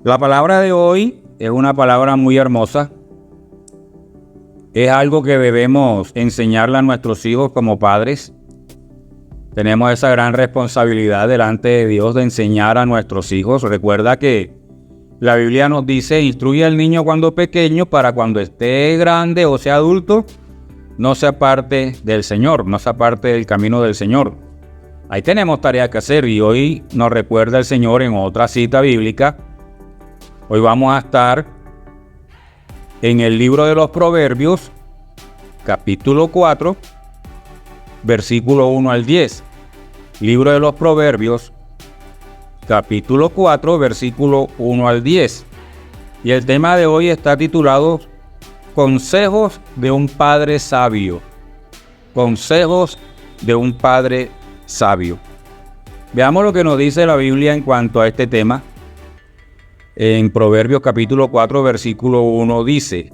La palabra de hoy es una palabra muy hermosa. Es algo que debemos enseñarle a nuestros hijos como padres. Tenemos esa gran responsabilidad delante de Dios de enseñar a nuestros hijos. Recuerda que la Biblia nos dice, instruye al niño cuando pequeño para cuando esté grande o sea adulto, no se aparte del Señor, no se aparte del camino del Señor. Ahí tenemos tarea que hacer y hoy nos recuerda el Señor en otra cita bíblica. Hoy vamos a estar en el libro de los Proverbios, capítulo 4, versículo 1 al 10. Libro de los Proverbios, capítulo 4, versículo 1 al 10. Y el tema de hoy está titulado Consejos de un Padre Sabio. Consejos de un Padre Sabio. Veamos lo que nos dice la Biblia en cuanto a este tema. En Proverbios capítulo 4, versículo 1 dice: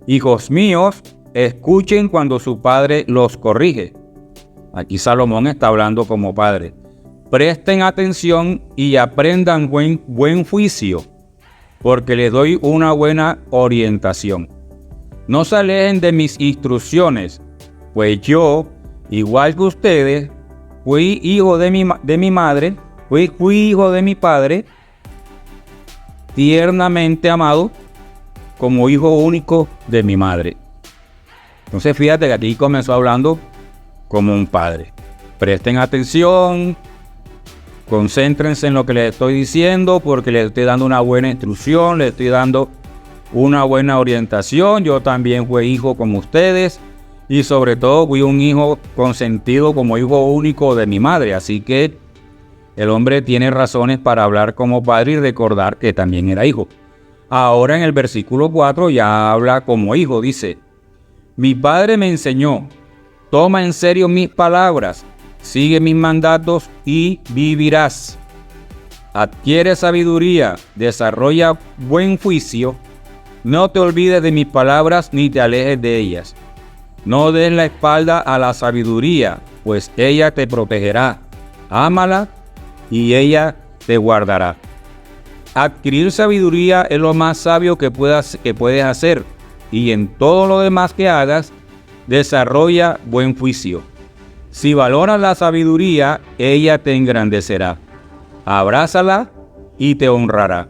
Hijos míos, escuchen cuando su padre los corrige. Aquí Salomón está hablando como padre. Presten atención y aprendan buen juicio, porque les doy una buena orientación. No se alejen de mis instrucciones, pues yo, igual que ustedes, fui hijo de mi madre, fui hijo de mi padre, tiernamente amado, como hijo único de mi madre. Entonces fíjate que aquí comenzó hablando como un padre. Presten atención, concéntrense en lo que les estoy diciendo, porque les estoy dando una buena instrucción, les estoy dando una buena orientación. Yo también fui hijo como ustedes y sobre todo fui un hijo consentido como hijo único de mi madre. Así que el hombre tiene razones para hablar como padre y recordar que también era hijo. Ahora en el versículo 4 ya habla como hijo, dice: Mi padre me enseñó, toma en serio mis palabras, sigue mis mandatos y vivirás. Adquiere sabiduría, desarrolla buen juicio, no te olvides de mis palabras ni te alejes de ellas. No des la espalda a la sabiduría, pues ella te protegerá. Ámala y ella te guardará. Adquirir sabiduría es lo más sabio que puedes hacer, y en todo lo demás que hagas, desarrolla buen juicio. Si valoras la sabiduría, ella te engrandecerá. Abrázala y te honrará.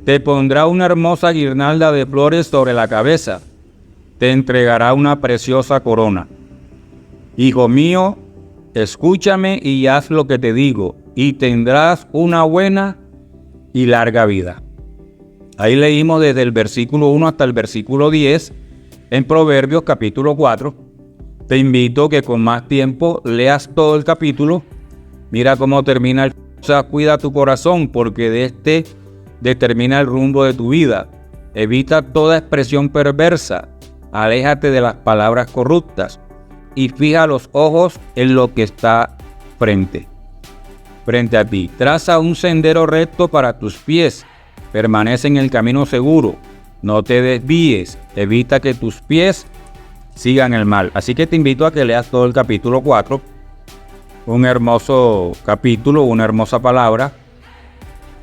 Te pondrá una hermosa guirnalda de flores sobre la cabeza. Te entregará una preciosa corona. Hijo mío, escúchame y haz lo que te digo, y tendrás una buena y larga vida. Ahí leímos desde el versículo 1 hasta el versículo 10 en Proverbios capítulo 4. Te invito que con más tiempo leas todo el capítulo. Mira cómo termina el... O sea, cuida tu corazón, porque de este determina el rumbo de tu vida. Evita toda expresión perversa. Aléjate de las palabras corruptas y fija los ojos en lo que está frente a ti. Traza un sendero recto para tus pies. Permanece en el camino seguro. No te desvíes. Evita que tus pies sigan el mal. Así que te invito a que leas todo el capítulo 4. Un hermoso capítulo, una hermosa palabra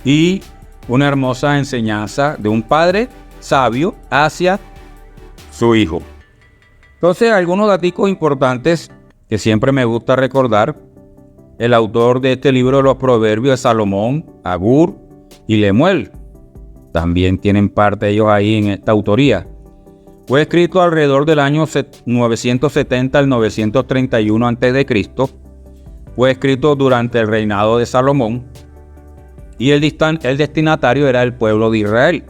y una hermosa enseñanza de un padre sabio hacia su hijo. Entonces, algunos datos importantes que siempre me gusta recordar. El autor de este libro de los Proverbios es Salomón, Agur y Lemuel. También tienen parte ellos ahí en esta autoría. Fue escrito alrededor del año 970 al 931 a.C. Fue escrito durante el reinado de Salomón y el destinatario era el pueblo de Israel.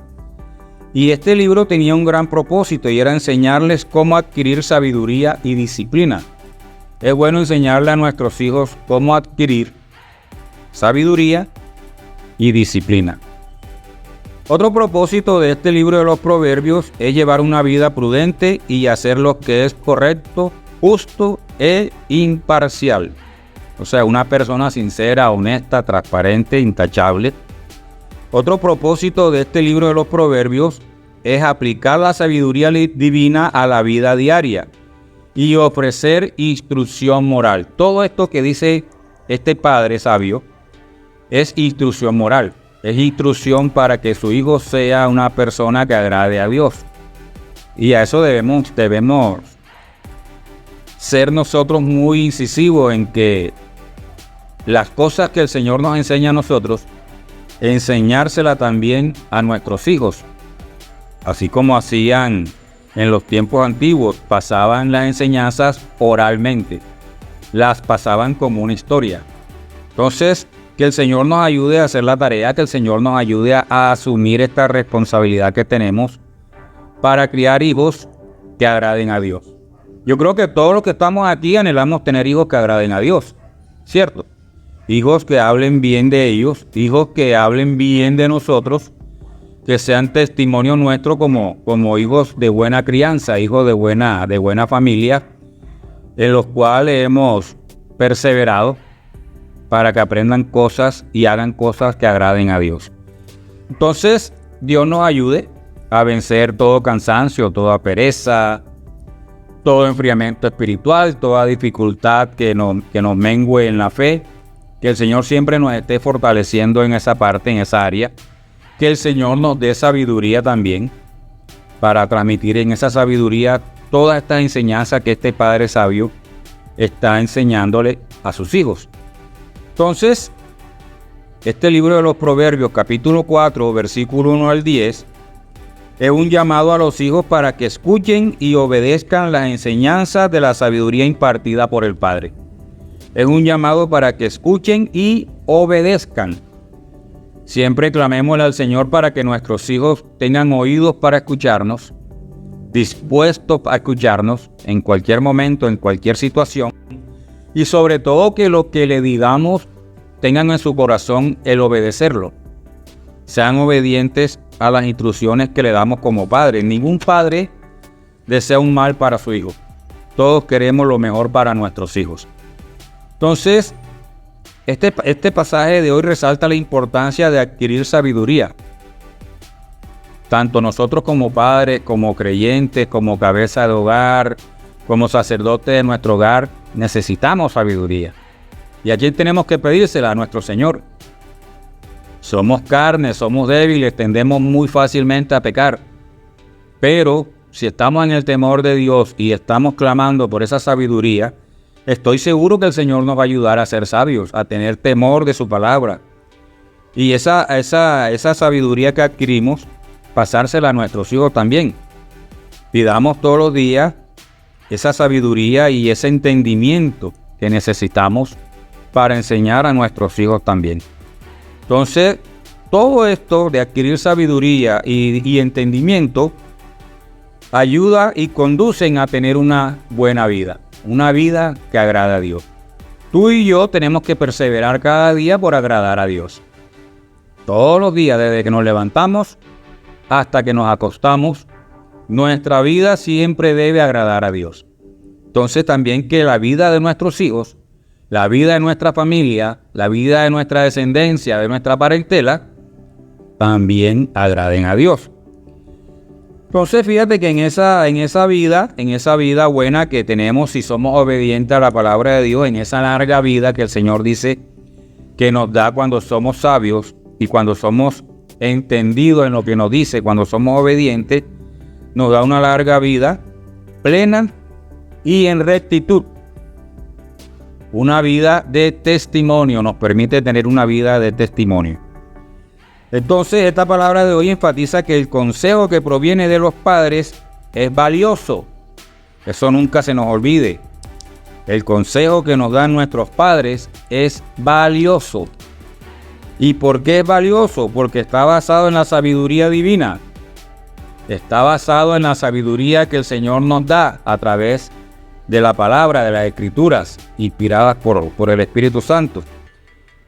Y este libro tenía un gran propósito y era enseñarles cómo adquirir sabiduría y disciplina. Es bueno enseñarle a nuestros hijos cómo adquirir sabiduría y disciplina. Otro propósito de este libro de los Proverbios es llevar una vida prudente y hacer lo que es correcto, justo e imparcial. O sea, una persona sincera, honesta, transparente, intachable. Otro propósito de este libro de los Proverbios es aplicar la sabiduría divina a la vida diaria y ofrecer instrucción moral. Todo esto que dice este padre sabio es instrucción moral. es instrucción para que su hijo sea una persona que agrade a Dios. Y a eso debemos ser nosotros muy incisivos en que las cosas que el Señor nos enseña a nosotros, enseñárselas también a nuestros hijos. Así como hacían en los tiempos antiguos, pasaban las enseñanzas oralmente, las pasaban como una historia. Entonces, que el Señor nos ayude a hacer la tarea, que el Señor nos ayude a asumir esta responsabilidad que tenemos para criar hijos que agraden a Dios. Yo creo que todos los que estamos aquí anhelamos tener hijos que agraden a Dios, ¿cierto? Hijos que hablen bien de ellos, hijos que hablen bien de nosotros, que sean testimonio nuestro como hijos de buena crianza, hijos de buena familia, en los cuales hemos perseverado para que aprendan cosas y hagan cosas que agraden a Dios. Entonces, Dios nos ayude a vencer todo cansancio, toda pereza, todo enfriamiento espiritual, toda dificultad que nos mengue en la fe, que el Señor siempre nos esté fortaleciendo en esa parte, en esa área, que el Señor nos dé sabiduría también para transmitir en esa sabiduría toda esta enseñanza que este Padre sabio está enseñándole a sus hijos. Entonces, este libro de los Proverbios, capítulo 4, versículo 1 al 10, es un llamado a los hijos para que escuchen y obedezcan las enseñanzas de la sabiduría impartida por el Padre. Es un llamado para que escuchen y obedezcan. Siempre clamémosle al Señor para que nuestros hijos tengan oídos para escucharnos, dispuestos a escucharnos en cualquier momento, en cualquier situación, y sobre todo que lo que le digamos tengan en su corazón el obedecerlo. Sean obedientes a las instrucciones que le damos como padres. Ningún padre desea un mal para su hijo. Todos queremos lo mejor para nuestros hijos. Entonces, este pasaje de hoy resalta la importancia de adquirir sabiduría. Tanto nosotros como padres, como creyentes, como cabeza de hogar, como sacerdotes de nuestro hogar, necesitamos sabiduría. Y allí tenemos que pedírsela a nuestro Señor. Somos carne, somos débiles, tendemos muy fácilmente a pecar. Pero si estamos en el temor de Dios y estamos clamando por esa sabiduría, estoy seguro que el Señor nos va a ayudar a ser sabios, a tener temor de su palabra. Y esa sabiduría que adquirimos, pasársela a nuestros hijos también. Pidamos todos los días esa sabiduría y ese entendimiento que necesitamos para enseñar a nuestros hijos también. Entonces, todo esto de adquirir sabiduría y entendimiento ayuda y conducen a tener una buena vida, una vida que agrada a Dios. Tú y yo tenemos que perseverar cada día por agradar a Dios. Todos los días, desde que nos levantamos hasta que nos acostamos, nuestra vida siempre debe agradar a Dios. Entonces también que la vida de nuestros hijos, la vida de nuestra familia, la vida de nuestra descendencia, de nuestra parentela, también agraden a Dios. Entonces fíjate que en esa vida buena que tenemos, si somos obedientes a la palabra de Dios, en esa larga vida que el Señor dice que nos da cuando somos sabios y cuando somos entendidos en lo que nos dice, cuando somos obedientes, nos da una larga vida plena y en rectitud. Una vida de testimonio, nos permite tener una vida de testimonio. Entonces, esta palabra de hoy enfatiza que el consejo que proviene de los padres es valioso. Eso nunca se nos olvide. El consejo que nos dan nuestros padres es valioso. ¿Y por qué es valioso? Porque está basado en la sabiduría divina. Está basado en la sabiduría que el Señor nos da a través de la palabra, de las Escrituras, inspiradas por el Espíritu Santo.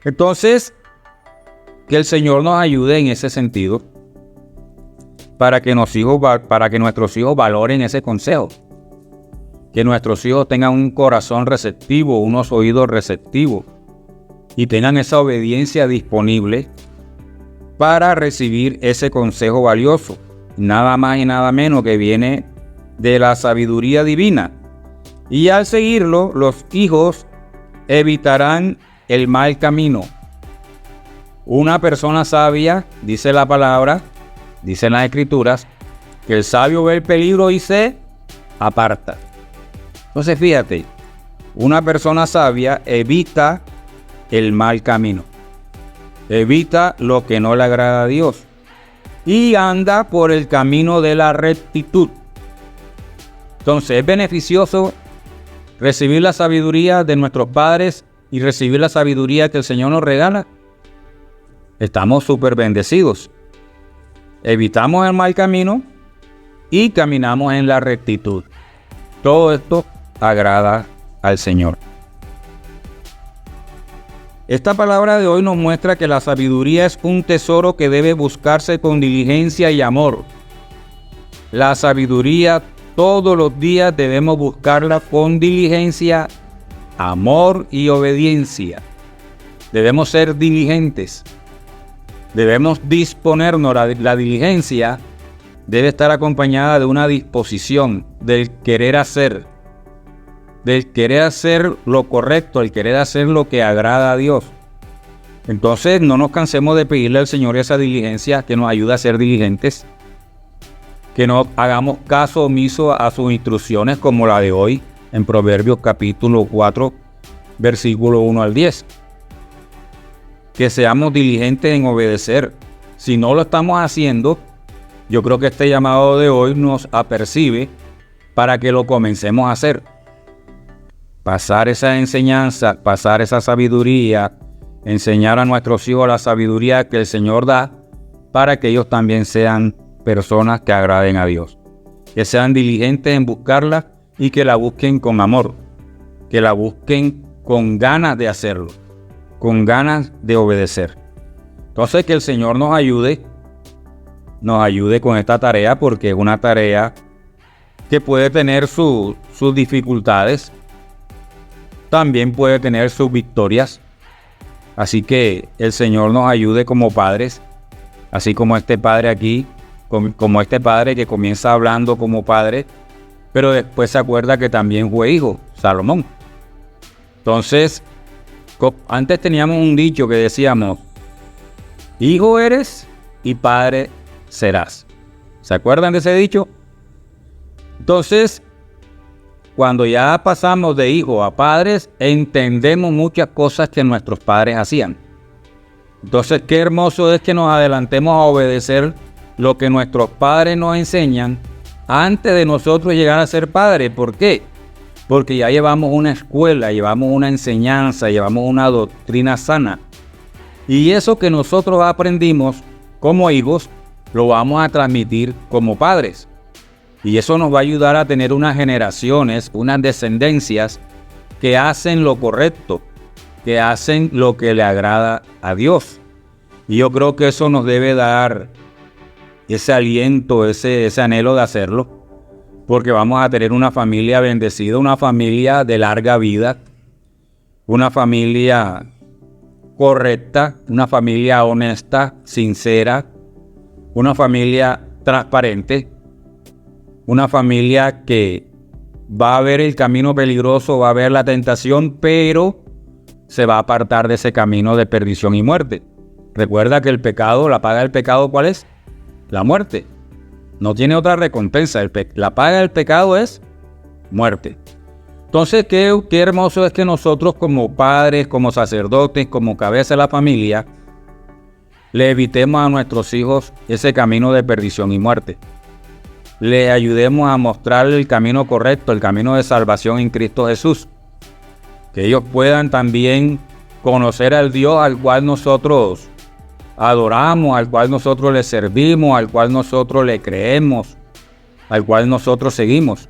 Entonces, que el Señor nos ayude en ese sentido para que nuestros hijos valoren ese consejo. Que nuestros hijos tengan un corazón receptivo, unos oídos receptivos y tengan esa obediencia disponible para recibir ese consejo valioso. Nada más y nada menos que viene de la sabiduría divina. Y al seguirlo, los hijos evitarán el mal camino. Una persona sabia, dice la palabra, dicen las escrituras, que el sabio ve el peligro y se aparta. Entonces fíjate, una persona sabia evita el mal camino, evita lo que no le agrada a Dios y anda por el camino de la rectitud. Entonces es beneficioso recibir la sabiduría de nuestros padres y recibir la sabiduría que el Señor nos regala. Estamos súper bendecidos. Evitamos el mal camino y caminamos en la rectitud. Todo esto agrada al Señor. Esta palabra de hoy nos muestra que la sabiduría es un tesoro que debe buscarse con diligencia y amor. La sabiduría todos los días debemos buscarla con diligencia, amor y obediencia. Debemos ser diligentes. Debemos disponernos. La diligencia debe estar acompañada de una disposición, del querer hacer lo correcto, el querer hacer lo que agrada a Dios. Entonces no nos cansemos de pedirle al Señor esa diligencia que nos ayude a ser diligentes, que no hagamos caso omiso a sus instrucciones como la de hoy en Proverbios capítulo 4, versículo 1 al 10. Que seamos diligentes en obedecer. Si no lo estamos haciendo, yo creo que este llamado de hoy nos apercibe para que lo comencemos a hacer. Pasar esa enseñanza, pasar esa sabiduría, enseñar a nuestros hijos la sabiduría que el Señor da para que ellos también sean personas que agraden a Dios. Que sean diligentes en buscarla y que la busquen con amor. Que la busquen con ganas de hacerlo, con ganas de obedecer. Entonces que el Señor nos ayude con esta tarea, porque es una tarea que puede tener sus dificultades, también puede tener sus victorias. Así que el Señor nos ayude como padres, así como este padre aquí, como este padre que comienza hablando como padre, pero después se acuerda que también fue hijo, Salomón. Entonces, antes teníamos un dicho que decíamos, hijo eres y padre serás. ¿Se acuerdan de ese dicho? Entonces, cuando ya pasamos de hijos a padres, entendemos muchas cosas que nuestros padres hacían. Entonces, qué hermoso es que nos adelantemos a obedecer lo que nuestros padres nos enseñan antes de nosotros llegar a ser padres. ¿Por qué? Porque ya llevamos una escuela, llevamos una enseñanza, llevamos una doctrina sana. Y eso que nosotros aprendimos como hijos, lo vamos a transmitir como padres. Y eso nos va a ayudar a tener unas generaciones, unas descendencias que hacen lo correcto, que hacen lo que le agrada a Dios. Y yo creo que eso nos debe dar ese aliento, ese anhelo de hacerlo, porque vamos a tener una familia bendecida, una familia de larga vida, una familia correcta, una familia honesta, sincera, una familia transparente, una familia que va a ver el camino peligroso, va a ver la tentación, pero se va a apartar de ese camino de perdición y muerte. Recuerda que el pecado, la paga del pecado, ¿cuál es? La muerte. No tiene otra recompensa. La paga del pecado es muerte. Entonces, qué hermoso es que nosotros como padres, como sacerdotes, como cabeza de la familia, le evitemos a nuestros hijos ese camino de perdición y muerte. Le ayudemos a mostrarle el camino correcto, el camino de salvación en Cristo Jesús. Que ellos puedan también conocer al Dios al cual nosotros adoramos, al cual nosotros le servimos, al cual nosotros le creemos, al cual nosotros seguimos.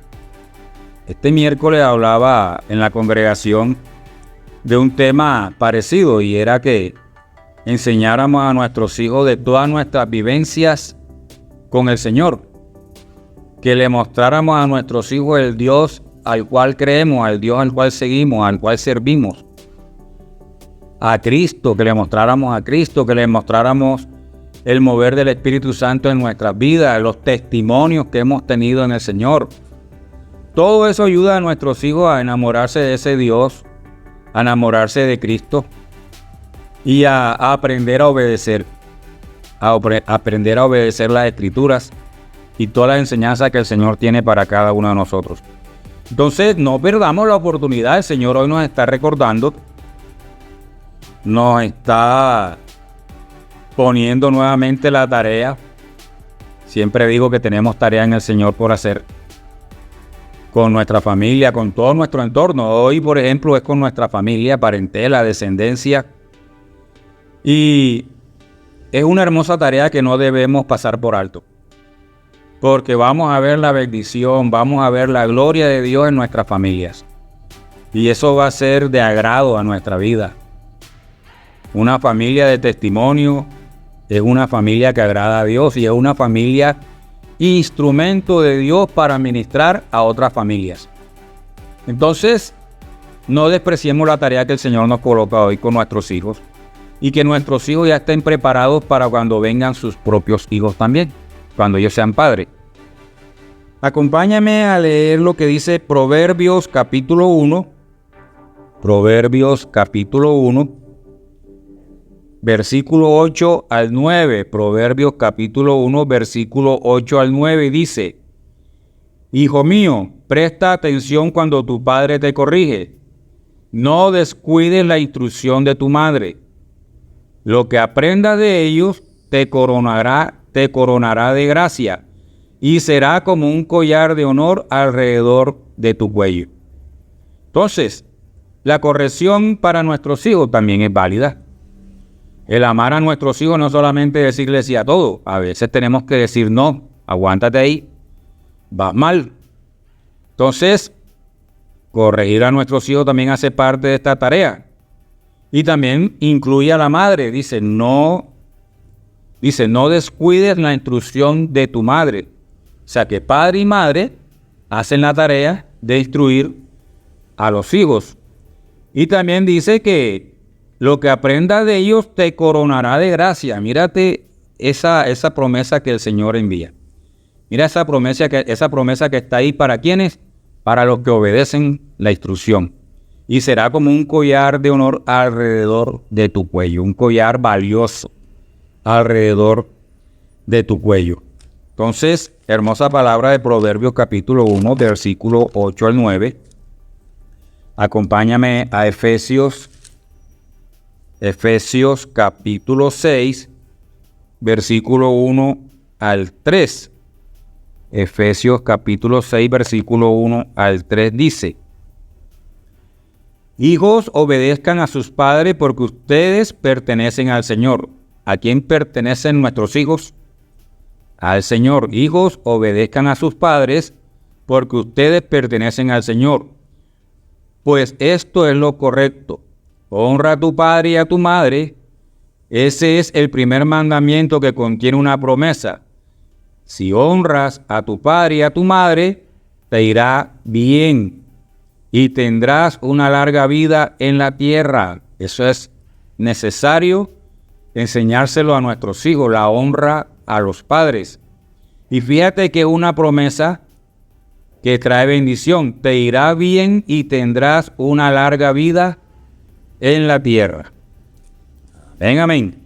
Este miércoles hablaba en la congregación de un tema parecido, y era que enseñáramos a nuestros hijos de todas nuestras vivencias con el Señor. Que le mostráramos a nuestros hijos el Dios al cual creemos, al Dios al cual seguimos, al cual servimos. A Cristo, que le mostráramos a Cristo, que le mostráramos el mover del Espíritu Santo en nuestras vidas, los testimonios que hemos tenido en el Señor. Todo eso ayuda a nuestros hijos a enamorarse de ese Dios, a enamorarse de Cristo. y a aprender a obedecer, aprender a obedecer las Escrituras y todas las enseñanzas que el Señor tiene para cada uno de nosotros. Entonces, no perdamos la oportunidad. El Señor hoy nos está recordando, nos está poniendo nuevamente la tarea. Siempre digo que tenemos tarea en el Señor por hacer con nuestra familia, con todo nuestro entorno. Hoy, por ejemplo, es con nuestra familia, parentela, descendencia. Y es una hermosa tarea que no debemos pasar por alto, porque vamos a ver la bendición, vamos a ver la gloria de Dios en nuestras familias. Y eso va a ser de agrado a nuestra vida. Una familia de testimonio es una familia que agrada a Dios y es una familia instrumento de Dios para ministrar a otras familias. Entonces, no despreciemos la tarea que el Señor nos coloca hoy con nuestros hijos y que nuestros hijos ya estén preparados para cuando vengan sus propios hijos también, cuando ellos sean padres. Acompáñame a leer lo que dice Proverbios capítulo 1. Proverbios capítulo 1, versículo 8 al 9. Proverbios capítulo 1, versículo 8 al 9 dice: Hijo mío, presta atención cuando tu padre te corrige. No descuides la instrucción de tu madre. Lo que aprendas de ellos te coronará de gracia y será como un collar de honor alrededor de tu cuello. Entonces, la corrección para nuestros hijos también es válida. El amar a nuestros hijos no solamente decirles sí a todo. A veces tenemos que decir no, aguántate ahí, vas mal. Entonces, corregir a nuestros hijos también hace parte de esta tarea. Y también incluye a la madre. Dice, no descuides la instrucción de tu madre. O sea que padre y madre hacen la tarea de instruir a los hijos. Y también dice que lo que aprendas de ellos te coronará de gracia. Mírate esa promesa que el Señor envía. Mira esa promesa que está ahí, ¿para quiénes? Para los que obedecen la instrucción. Y será como un collar de honor alrededor de tu cuello. Un collar valioso alrededor de tu cuello. Entonces, hermosa palabra de Proverbios capítulo 1, versículo 8 al 9. Acompáñame a Efesios capítulo 6, versículo 1 al 3. Efesios capítulo 6, versículo 1 al 3 dice: Hijos, obedezcan a sus padres porque ustedes pertenecen al Señor. ¿A quién pertenecen nuestros hijos? Al Señor. Hijos, obedezcan a sus padres porque ustedes pertenecen al Señor. Pues esto es lo correcto. Honra a tu padre y a tu madre. Ese es el primer mandamiento que contiene una promesa. Si honras a tu padre y a tu madre, te irá bien y tendrás una larga vida en la tierra. Eso es necesario enseñárselo a nuestros hijos, la honra a los padres. Y fíjate que una promesa que trae bendición. Te irá bien y tendrás una larga vida en la tierra. Amén, amén.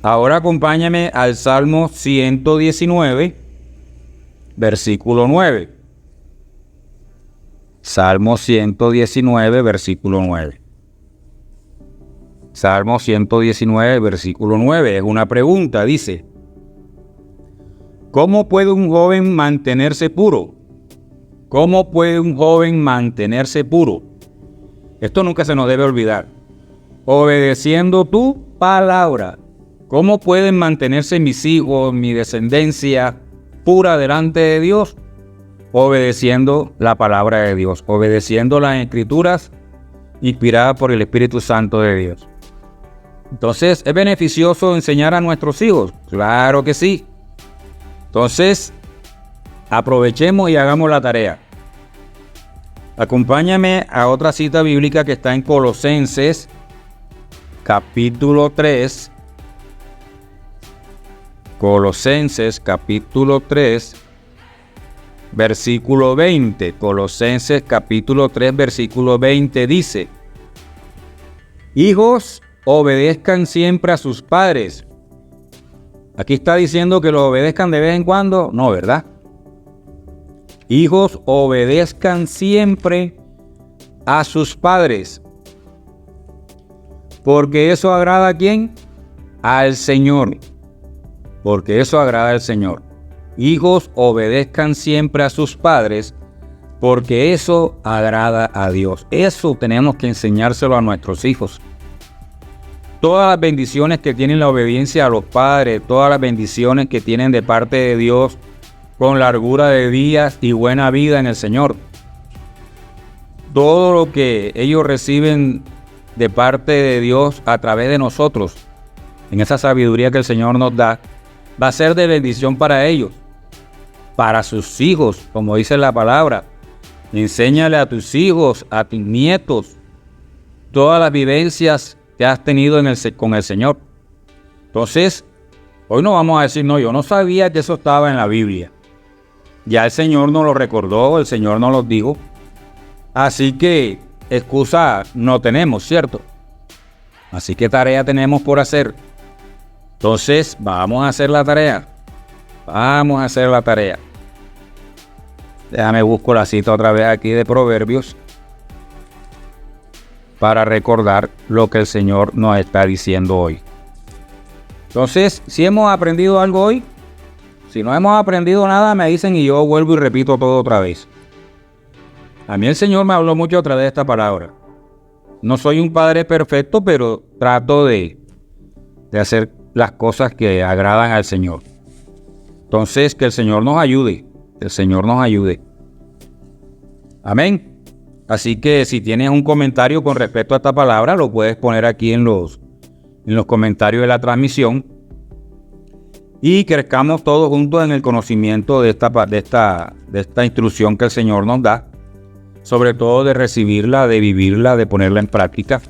Ahora acompáñame al Salmo 119, versículo 9. Salmo 119, versículo 9. Salmo 119, versículo 9. Es una pregunta, dice: ¿cómo puede un joven mantenerse puro? ¿Cómo puede un joven mantenerse puro? Esto nunca se nos debe olvidar. Obedeciendo tu palabra. ¿Cómo pueden mantenerse mis hijos, mi descendencia pura delante de Dios? Obedeciendo la palabra de Dios, obedeciendo las Escrituras inspiradas por el Espíritu Santo de Dios. Entonces, ¿es beneficioso enseñar a nuestros hijos? Claro que sí. Entonces, aprovechemos y hagamos la tarea. Acompáñame a otra cita bíblica que está en Colosenses, capítulo 3. Colosenses, capítulo 3, versículo 20. Colosenses, capítulo 3, versículo 20 dice: Hijos, obedezcan siempre a sus padres. Aquí está diciendo que los obedezcan de vez en cuando. No, ¿verdad? Hijos, obedezcan siempre a sus padres. Porque eso agrada ¿a quién? Al Señor. Porque eso agrada al Señor. Hijos, obedezcan siempre a sus padres, porque eso agrada a Dios. Eso tenemos que enseñárselo a nuestros hijos. Todas las bendiciones que tienen la obediencia a los padres, todas las bendiciones que tienen de parte de Dios, con largura de días y buena vida en el Señor. Todo lo que ellos reciben de parte de Dios a través de nosotros, en esa sabiduría que el Señor nos da, va a ser de bendición para ellos, para sus hijos, como dice la palabra. Enséñale a tus hijos, a tus nietos, todas las vivencias que has tenido con el Señor. Entonces, hoy no vamos a decir, no, yo no sabía que eso estaba en la Biblia. Ya el Señor nos lo recordó, el Señor nos lo dijo. Así que excusa no tenemos, ¿cierto? Así que tarea tenemos por hacer. Entonces, vamos a hacer la tarea. Vamos a hacer la tarea. Déjame busco la cita otra vez aquí de Proverbios para recordar lo que el Señor nos está diciendo hoy. Entonces, si hemos aprendido algo hoy, si no hemos aprendido nada, me dicen y yo vuelvo y repito todo otra vez. A mí el Señor me habló mucho a través de esta palabra. No soy un padre perfecto, pero trato de hacer las cosas que agradan al Señor. Entonces, que el Señor nos ayude. Que el Señor nos ayude. Amén. Así que si tienes un comentario con respecto a esta palabra, lo puedes poner aquí en los comentarios de la transmisión. Y crezcamos todos juntos en el conocimiento de esta instrucción que el Señor nos da. Sobre todo de recibirla, de vivirla, de ponerla en práctica.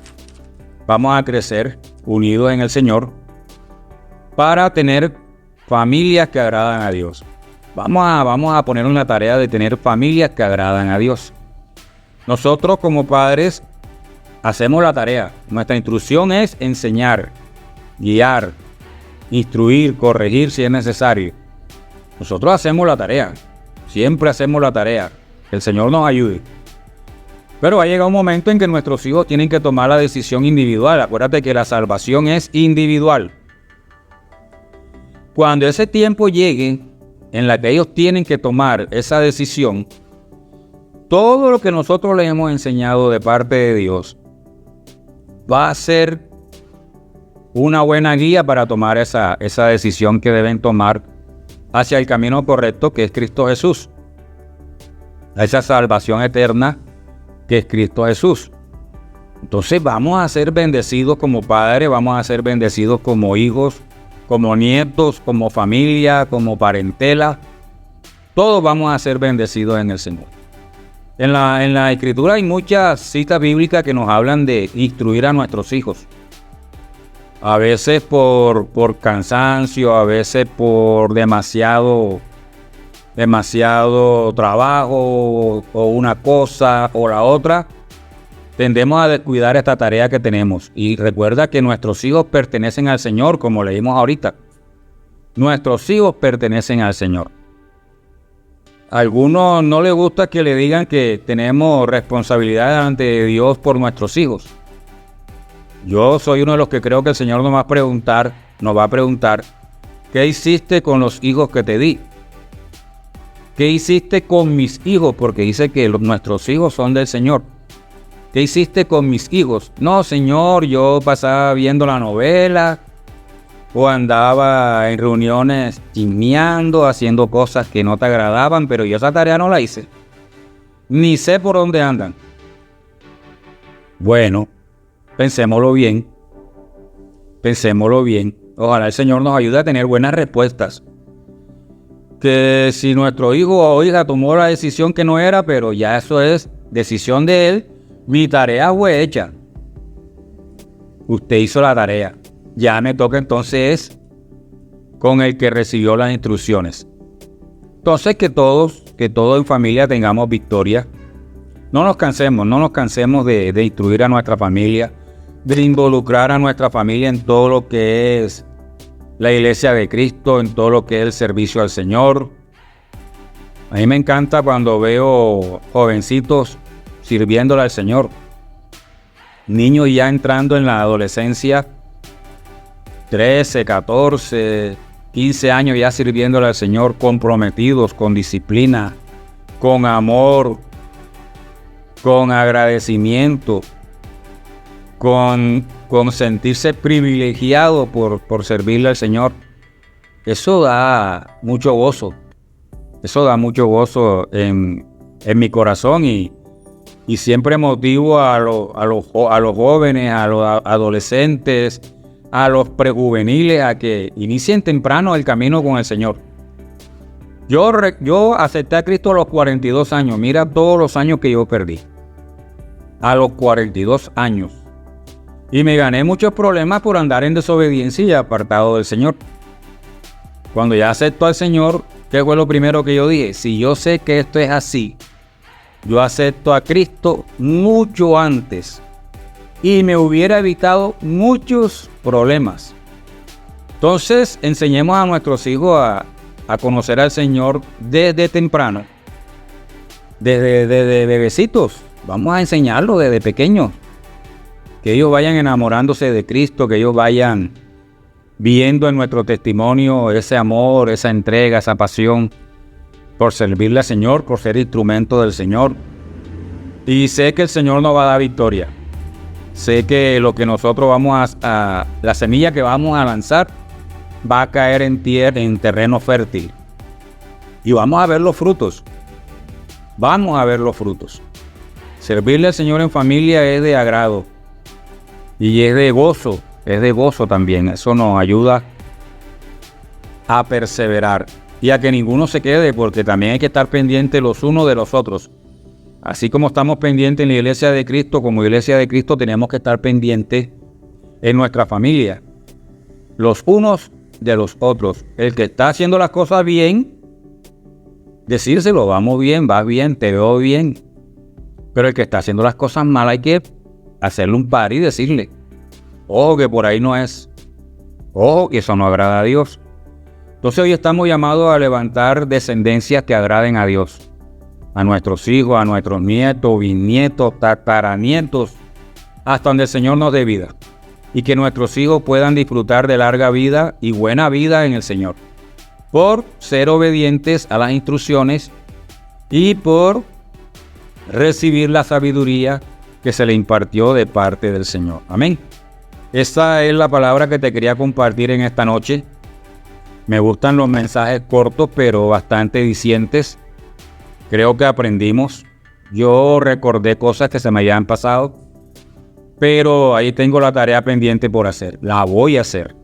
Vamos a crecer unidos en el Señor para tener familias que agradan a Dios. Vamos a poner una tarea de tener familias que agradan a Dios. Nosotros como padres hacemos la tarea. Nuestra instrucción es enseñar, guiar, instruir, corregir si es necesario. Nosotros hacemos la tarea. Siempre hacemos la tarea. Que el Señor nos ayude. Pero va a llegar un momento en que nuestros hijos tienen que tomar la decisión individual. Acuérdate que la salvación es individual. Cuando ese tiempo llegue en la que ellos tienen que tomar esa decisión, todo lo que nosotros les hemos enseñado de parte de Dios va a ser una buena guía para tomar esa decisión que deben tomar hacia el camino correcto, que es Cristo Jesús. A esa salvación eterna que es Cristo Jesús. Entonces vamos a ser bendecidos como padres, vamos a ser bendecidos como hijos, como nietos, como familia, como parentela. Todos vamos a ser bendecidos en el Señor. En la Escritura hay muchas citas bíblicas que nos hablan de instruir a nuestros hijos. A veces por cansancio, a veces por demasiado trabajo o una cosa o la otra, tendemos a descuidar esta tarea que tenemos. Y recuerda que nuestros hijos pertenecen al Señor, como leímos ahorita. Nuestros hijos pertenecen al Señor. A algunos no les gusta que le digan que tenemos responsabilidad delante de Dios por nuestros hijos. Yo soy uno de los que creo que el Señor nos va a preguntar, ¿qué hiciste con los hijos que te di? ¿Qué hiciste con mis hijos? Porque dice que nuestros hijos son del Señor. ¿Qué hiciste con mis hijos? No, Señor, yo pasaba viendo la novela o andaba en reuniones chismeando, haciendo cosas que no te agradaban, pero yo esa tarea no la hice. Ni sé por dónde andan. Bueno, pensémoslo bien. Ojalá el Señor nos ayude a tener buenas respuestas. Que si nuestro hijo o hija tomó la decisión que no era, pero ya eso es decisión de él, mi tarea fue hecha. Usted hizo la tarea. Ya me toca entonces con el que recibió las instrucciones. Entonces que todos en familia tengamos victoria. No nos cansemos de instruir a nuestra familia, de involucrar a nuestra familia en todo lo que es la iglesia de Cristo, en todo lo que es el servicio al Señor. A mí me encanta cuando veo jovencitos sirviéndole al Señor, niños ya entrando en la adolescencia, 13, 14, 15 años ya sirviéndole al Señor, comprometidos, con disciplina, con amor, con agradecimiento, con sentirse privilegiado por servirle al Señor. Eso da mucho gozo. Eso da mucho gozo en mi corazón y siempre motivo a los jóvenes, a los adolescentes, a los prejuveniles a que inicien temprano el camino con el Señor. Yo acepté a Cristo a los 42 años. Mira todos los años que yo perdí. A los 42 años. Y me gané muchos problemas por andar en desobediencia y apartado del Señor. Cuando ya acepto al Señor, ¿qué fue lo primero que yo dije? Si yo sé que esto es así, yo acepto a Cristo mucho antes y me hubiera evitado muchos problemas. Entonces, enseñemos a nuestros hijos a conocer al Señor desde temprano, desde bebecitos. Vamos a enseñarlo desde pequeños, que ellos vayan enamorándose de Cristo, que ellos vayan viendo en nuestro testimonio ese amor, esa entrega, esa pasión por servirle al Señor, por ser instrumento del Señor. Y sé que el Señor nos va a dar victoria. Sé que lo que nosotros la semilla que vamos a lanzar va a caer en terreno fértil. Y vamos a ver los frutos. Vamos a ver los frutos. Servirle al Señor en familia es de agrado. Y es de gozo también. Eso nos ayuda a perseverar y a que ninguno se quede, porque también hay que estar pendientes los unos de los otros. Así como estamos pendientes en la iglesia de Cristo, como iglesia de Cristo tenemos que estar pendientes en nuestra familia, los unos de los otros. El que está haciendo las cosas bien, decírselo, vamos bien, vas bien, te veo bien. Pero el que está haciendo las cosas mal hay que hacerle un par y decirle, ojo que por ahí no es, ojo que eso no agrada a Dios. Entonces hoy estamos llamados a levantar descendencias que agraden a Dios, a nuestros hijos, a nuestros nietos, bisnietos, tataranietos, hasta donde el Señor nos dé vida, y que nuestros hijos puedan disfrutar de larga vida y buena vida en el Señor, por ser obedientes a las instrucciones y por recibir la sabiduría que se le impartió de parte del Señor. Amén. Esta es la palabra que te quería compartir en esta noche. Me gustan los mensajes cortos, pero bastante dicientes. Creo que aprendimos. Yo recordé cosas que se me habían pasado, pero ahí tengo la tarea pendiente por hacer. La voy a hacer.